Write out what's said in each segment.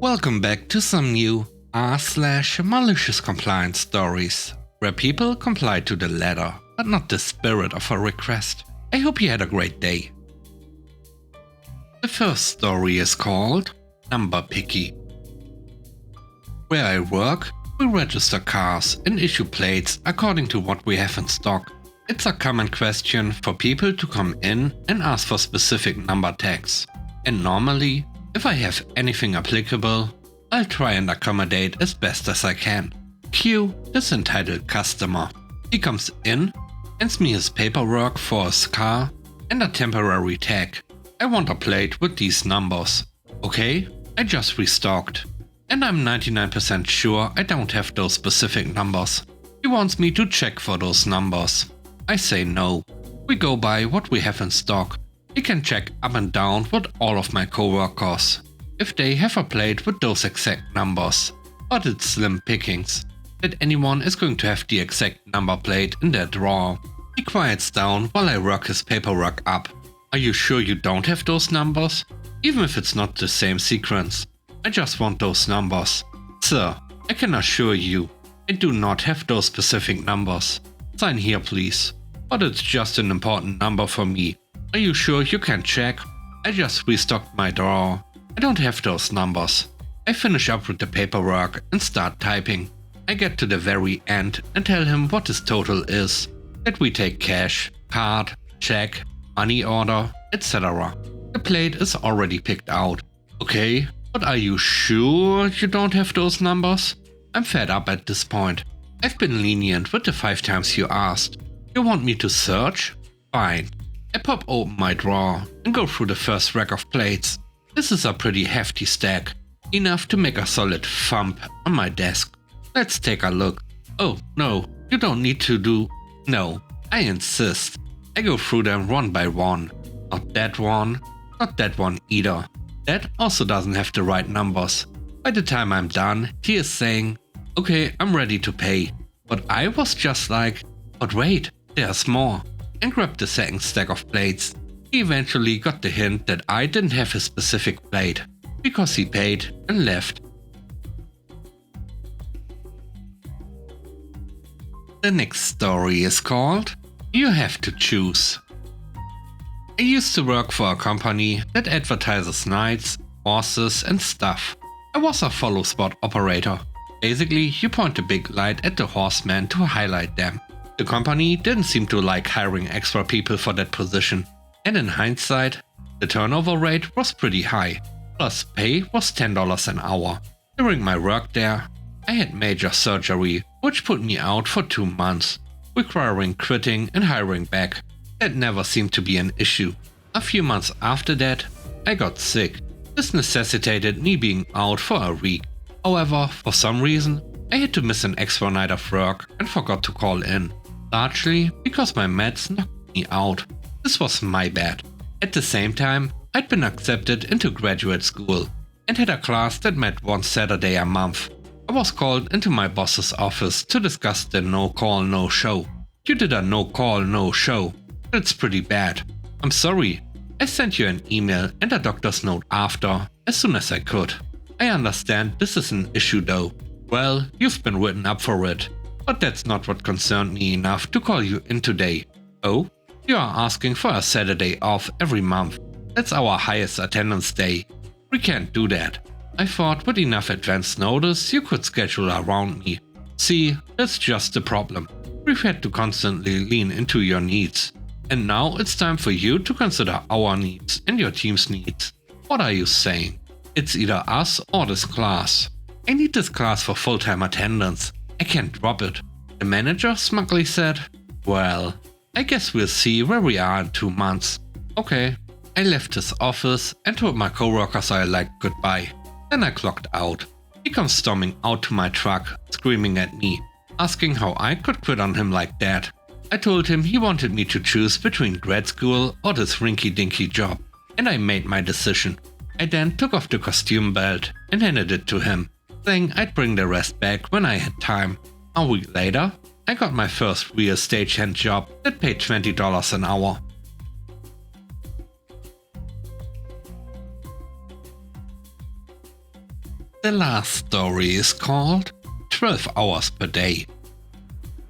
Welcome back to some new r/malicious compliance stories, where people comply to the letter, but not the spirit of a request. I hope you had a great day. The first story is called Number Picky. Where I work, we register cars and issue plates according to what we have in stock. It's a common question for people to come in and ask for specific number tags. And normally, if I have anything applicable, I'll try and accommodate as best as I can. Cue this entitled customer. He comes in, hands me his paperwork for his car and a temporary tag. I want a plate with these numbers. Okay, I just restocked. And I'm 99% sure I don't have those specific numbers. He wants me to check for those numbers. I say no. We go by what we have in stock. He can check up and down with all of my coworkers, if they have a plate with those exact numbers. But it's slim pickings that anyone is going to have the exact number plate in their drawer. He quiets down while I work his paperwork up. Are you sure you don't have those numbers? Even if it's not the same sequence. I just want those numbers. Sir, I can assure you, I do not have those specific numbers. Sign here please. But it's just an important number for me. Are you sure you can check? I just restocked my drawer. I don't have those numbers. I finish up with the paperwork and start typing. I get to the very end and tell him what his total is. That we take cash, card, check, money order, etc. The plate is already picked out. Okay, but are you sure you don't have those numbers? I'm fed up at this point. I've been lenient with the 5 times you asked. You want me to search? Fine. I pop open my drawer and go through the first rack of plates. This is a pretty hefty stack, enough to make a solid thump on my desk. Let's take a look. Oh no, you don't need to do... No, I insist. I go through them one by one. Not that one, not that one either. That also doesn't have the right numbers. By the time I'm done, he is saying, okay, I'm ready to pay. But I was just like, but wait, there's more. And grabbed the second stack of plates. He eventually got the hint that I didn't have his specific plate, because he paid and left. The next story is called You Have to Choose. I used to work for a company that advertises nights, horses and stuff. I was a follow spot operator. Basically, you point a big light at the horsemen to highlight them. The company didn't seem to like hiring extra people for that position, and in hindsight, the turnover rate was pretty high, plus pay was $10 an hour. During my work there, I had major surgery, which put me out for 2 months, requiring quitting and hiring back. That never seemed to be an issue. A few months after that, I got sick. This necessitated me being out for a week. However, for some reason, I had to miss an extra night of work and forgot to call in. Largely because my meds knocked me out. This was my bad. At the same time, I'd been accepted into graduate school and had a class that met one Saturday a month. I was called into my boss's office to discuss the no call no show. You did a no call no show. That's pretty bad. I'm sorry. I sent you an email and a doctor's note after, as soon as I could. I understand this is an issue though. Well, you've been written up for it. But that's not what concerned me enough to call you in today. Oh, you are asking for a Saturday off every month. That's our highest attendance day. We can't do that. I thought with enough advance notice you could schedule around me. See, that's just the problem. We've had to constantly lean into your needs. And now it's time for you to consider our needs and your team's needs. What are you saying? It's either us or this class. I need this class for full-time attendance. I can't drop it. The manager smugly said, well, I guess we'll see where we are in 2 months. Okay. I left his office and told my coworkers I liked goodbye. Then I clocked out. He comes storming out to my truck, screaming at me, asking how I could quit on him like that. I told him he wanted me to choose between grad school or this rinky-dinky job, and I made my decision. I then took off the costume belt and handed it to him, saying I'd bring the rest back when I had time. A week later, I got my first real stagehand job that paid $20 an hour. The last story is called 12 Hours Per Day.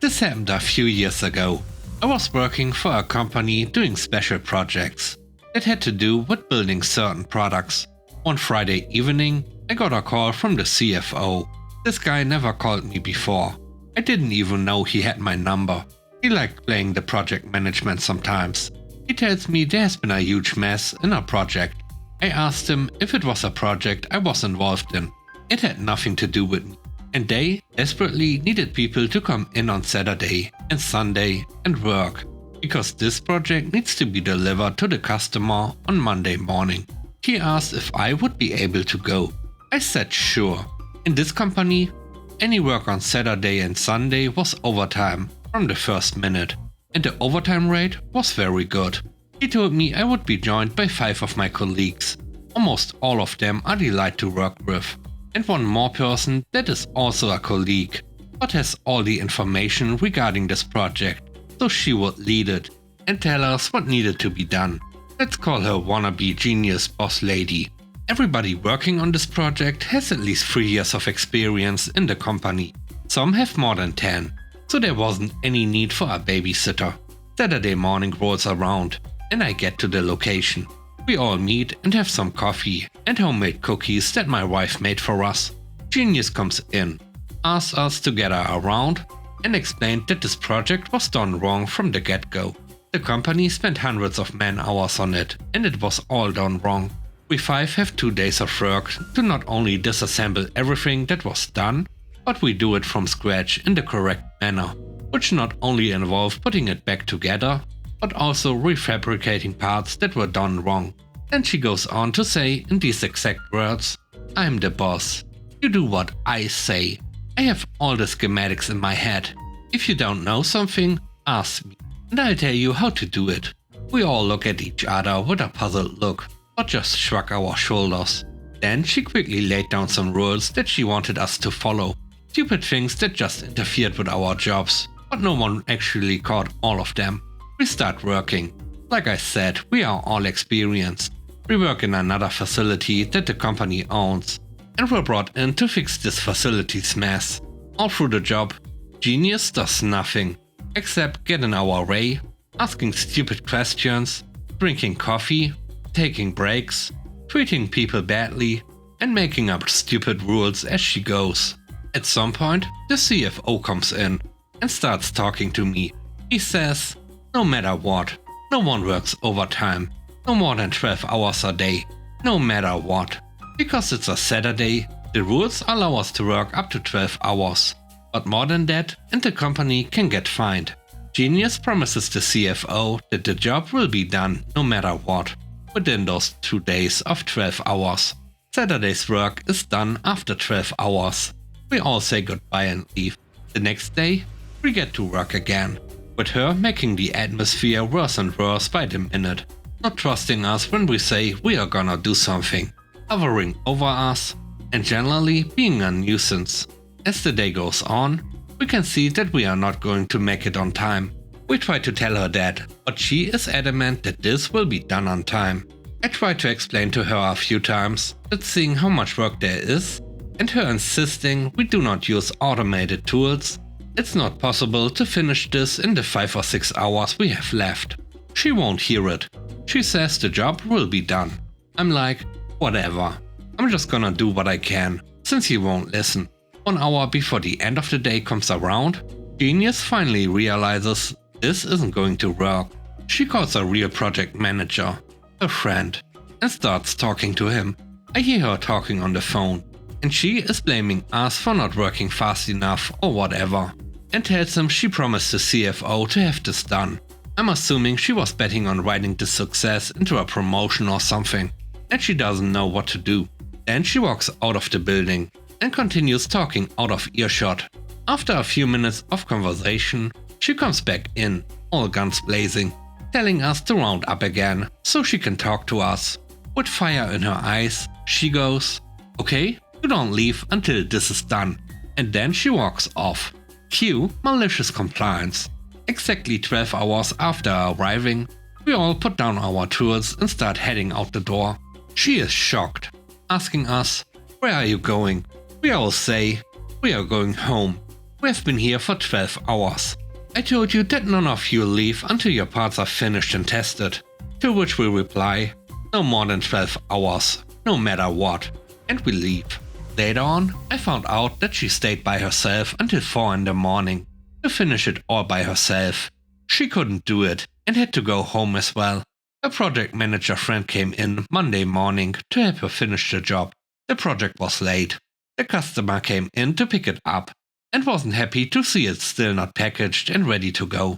This happened a few years ago. I was working for a company doing special projects that had to do with building certain products. One Friday evening, I got a call from the CFO. This guy never called me before. I didn't even know he had my number. He liked playing the project management sometimes. He tells me there has been a huge mess in a project. I asked him if it was a project I was involved in. It had nothing to do with me. And they desperately needed people to come in on Saturday and Sunday and work, because this project needs to be delivered to the customer on Monday morning. He asked if I would be able to go. I said sure. In this company, any work on Saturday and Sunday was overtime from the first minute, and the overtime rate was very good. He told me I would be joined by 5 of my colleagues. Almost all of them are delighted to work with, and one more person that is also a colleague, but has all the information regarding this project, so she would lead it and tell us what needed to be done. Let's call her wannabe genius boss lady. Everybody working on this project has at least 3 years of experience in the company. Some have more than 10, so there wasn't any need for a babysitter. Saturday morning rolls around and I get to the location. We all meet and have some coffee and homemade cookies that my wife made for us. Genius comes in, asks us to gather around, and explained that this project was done wrong from the get-go. The company spent hundreds of man-hours on it, and it was all done wrong. We 5 have 2 days of work to not only disassemble everything that was done, but we do it from scratch in the correct manner, which not only involved putting it back together, but also refabricating parts that were done wrong. And she goes on to say in these exact words, "I'm the boss. You do what I say. I have all the schematics in my head. If you don't know something, ask me, and I'll tell you how to do it." We all look at each other with a puzzled look, or just shrug our shoulders. Then she quickly laid down some rules that she wanted us to follow. Stupid things that just interfered with our jobs, but no one actually caught all of them. We start working. Like I said, we are all experienced. We work in another facility that the company owns, and we're brought in to fix this facility's mess. All through the job, Genius does nothing except get in our way, asking stupid questions, drinking coffee, taking breaks, treating people badly, and making up stupid rules as she goes. At some point, the CFO comes in and starts talking to me. He says, "No matter what, no one works overtime, no more than 12 hours a day, no matter what. Because it's a Saturday, the rules allow us to work up to 12 hours. But more than that, and the company can get fined." Genius promises the CFO that the job will be done no matter what, within those 2 days of 12 hours. Saturday's work is done after 12 hours. We all say goodbye and leave. The next day, we get to work again, with her making the atmosphere worse and worse by the minute, not trusting us when we say we are gonna do something, hovering over us, and generally being a nuisance. As the day goes on, we can see that we are not going to make it on time. We try to tell her that, but she is adamant that this will be done on time. I try to explain to her a few times that seeing how much work there is, and her insisting we do not use automated tools, it's not possible to finish this in the 5 or 6 hours we have left. She won't hear it. She says the job will be done. I'm like, whatever. I'm just gonna do what I can, since he won't listen. 1 hour before the end of the day comes around, Genius finally realizes this isn't going to work. She calls a real project manager, a friend, and starts talking to him. I hear her talking on the phone, and she is blaming us for not working fast enough or whatever, and tells him she promised the CFO to have this done. I'm assuming she was betting on writing this success into a promotion or something, and she doesn't know what to do. Then she walks out of the building and continues talking out of earshot. After a few minutes of conversation, she comes back in, all guns blazing, telling us to round up again so she can talk to us. With fire in her eyes, she goes, "Okay, you don't leave until this is done." And then she walks off. Cue Malicious Compliance. Exactly 12 hours after arriving, we all put down our tools and start heading out the door. She is shocked, asking us, Where are you going? We all say, we are going home. We have been here for 12 hours. I told you that none of you leave until your parts are finished and tested. To which we reply, no more than 12 hours, no matter what. And we leave. Later on, I found out that she stayed by herself until 4 in the morning to finish it all by herself. She couldn't do it and had to go home as well. A project manager friend came in Monday morning to help her finish the job. The project was late. The customer came in to pick it up and wasn't happy to see it still not packaged and ready to go.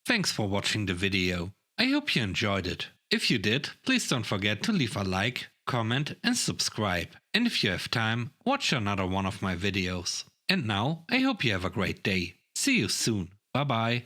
Thanks for watching the video. I hope you enjoyed it. If you did, please don't forget to leave a like, comment and subscribe. And if you have time, watch another one of my videos. And now, I hope you have a great day. See you soon. Bye bye.